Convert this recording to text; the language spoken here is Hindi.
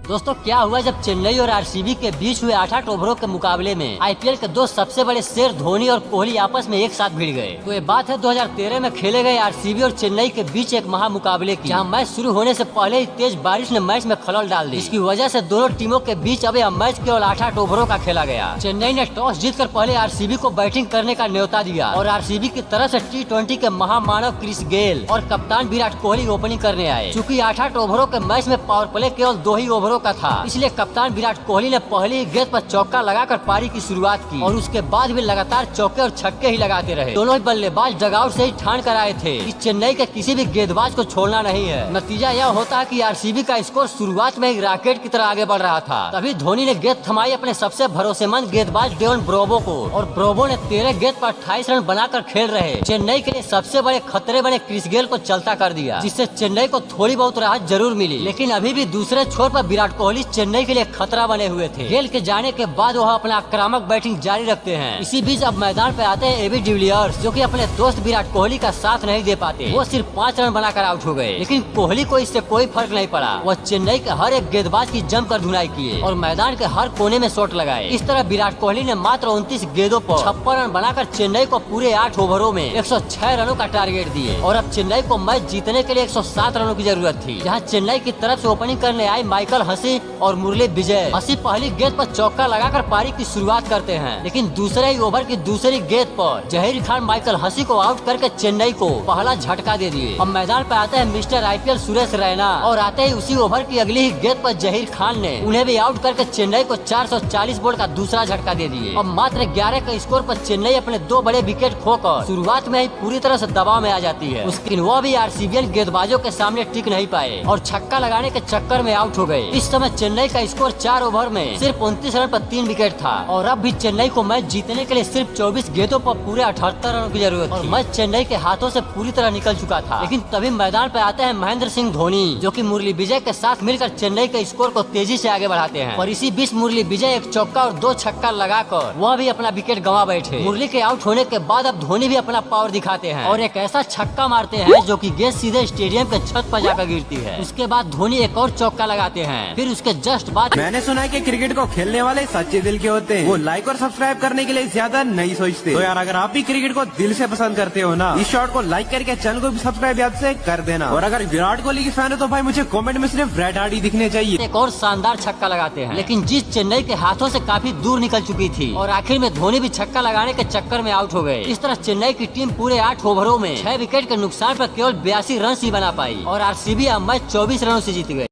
दोस्तों क्या हुआ जब चेन्नई और आरसीबी के बीच हुए 8 ओवरों के मुकाबले में आईपीएल के दो सबसे बड़े शेर धोनी और कोहली आपस में एक साथ भिड़ गए। तो ये बात है 2013 में खेले गए आरसीबी और चेन्नई के बीच एक महामुकाबले की, जहां मैच शुरू होने से पहले ही तेज बारिश ने मैच में खलल डाल दी। इसकी वजह से दोनों टीमों के बीच अब यह मैच केवल 8 ओवरों का खेला गया। चेन्नई ने टॉस जीतकर पहले आरसीबी को बैटिंग करने का न्योता दिया और आरसीबी की तरफ से T20 के महामानव क्रिस गेल और कप्तान विराट कोहली ओपनिंग करने आए। चूँकि 8 ओवरों के मैच में पावर प्ले केवल 2 ही ओवरों का था, इसलिए कप्तान विराट कोहली ने पहली गेंद पर चौका लगाकर पारी की शुरुआत की और उसके बाद भी लगातार चौके और छक्के ही लगाते रहे। दोनों ही बल्लेबाज डगआउट से ही ठान कर आए थे कि चेन्नई के किसी भी गेंदबाज को छोड़ना नहीं है। नतीजा यह होता है कि आरसीबी का स्कोर शुरुआत में ही रॉकेट की तरह आगे बढ़ रहा था। तभी धोनी ने गेंद थमाई अपने सबसे भरोसेमंद गेंदबाज डेवन ब्रावो को और ब्रावो ने 13 गेंद पर 28 रन बनाकर खेल रहे चेन्नई के लिए सबसे बड़े खतरे बने क्रिस गेल को चलता कर दिया, जिससे चेन्नई को थोड़ी बहुत राहत जरूर मिली। लेकिन अभी भी दूसरे छोर पर विराट कोहली चेन्नई के लिए खतरा बने हुए थे। गेल के जाने के बाद वह अपना आक्रामक बैटिंग जारी रखते हैं। इसी बीच अब मैदान पे आते हैं एबी डिविलियर्स, जो कि अपने दोस्त विराट कोहली का साथ नहीं दे पाते। वो सिर्फ 5 रन बनाकर आउट हो गए, लेकिन कोहली को इससे कोई फर्क नहीं पड़ा। वह चेन्नई के हर एक गेंदबाज की जमकर धुनाई किए और मैदान के हर कोने में शॉट लगाए। इस तरह विराट कोहली ने मात्र 29 गेंदों पर 56 रन बनाकर चेन्नई को पूरे 8 ओवरों में 106 रनों का टारगेट दिए और अब चेन्नई को मैच जीतने के लिए 107 रनों की जरूरत थी। जहां चेन्नई की तरफ से ओपनिंग करने आए माइकल हसी और मुरली विजय। हसी पहली गेंद पर चौका लगाकर पारी की शुरुआत करते हैं, लेकिन दूसरे ही ओवर की दूसरी गेंद पर जहीर खान माइकल हसी को आउट करके चेन्नई को पहला झटका दे दिए। अब मैदान पे आते हैं मिस्टर आईपीएल सुरेश रैना और आते ही उसी ओवर की अगली ही गेंद पर जहीर खान ने उन्हें भी आउट करके चेन्नई को 440 बोल्ट का दूसरा झटका दे दिए। अब मात्र 11 के स्कोर पर चेन्नई अपने 2 बड़े विकेट खोकर शुरुआत में ही पूरी तरह से दबाव में आ जाती है। उसके वो भी आरसीबीएन गेंदबाजों के सामने टिक नहीं पाए और छक्का लगाने के चक्कर में आउट हो गए। इस समय चेन्नई का स्कोर 4 ओवर में सिर्फ 29 रन पर 3 विकेट था और अब भी चेन्नई को मैच जीतने के लिए सिर्फ 24 गेंदों पर पूरे 78 रनों की जरूरत थी। मैच चेन्नई के हाथों से पूरी तरह निकल चुका था। लेकिन तभी मैदान पर आते हैं महेंद्र सिंह धोनी, जो कि मुरली विजय के साथ मिलकर चेन्नई के स्कोर को तेजी से आगे बढ़ाते हैं। और इसी बीच मुरली विजय एक चौका और 2 छक्का लगाकर वह भी अपना विकेट गंवा बैठे। मुरली के आउट होने के बाद अब धोनी भी अपना पावर दिखाते हैं और एक ऐसा छक्का मारते हैं जो कि गेंद सीधे स्टेडियम के छत पर जाकर गिरती है। उसके बाद धोनी एक और चौका लगाते हैं। फिर उसके जस्ट बाद मैंने सुना है कि क्रिकेट को खेलने वाले सच्चे दिल के होते हैं। वो लाइक और सब्सक्राइब करने के लिए ज्यादा नहीं सोचते। तो यार अगर आप भी क्रिकेट को दिल से पसंद करते हो ना, इस शॉट को लाइक करके चैनल को भी सब्सक्राइब याद से कर देना। और अगर विराट कोहली की फैन हो तो भाई मुझे कमेंट में सिर्फ रेड हार्ट ही दिखने चाहिए। एक और शानदार छक्का लगाते हैं, लेकिन जीत चेन्नई के हाथों से काफी दूर निकल चुकी थी और आखिर में धोनी भी छक्का लगाने के चक्कर में आउट हो गए। इस तरह चेन्नई की टीम पूरे 8 ओवरों में 6 विकेट के नुकसान पर केवल 82 रन ही बना पाई और आरसीबी मैच 24 रनों से जीत गए।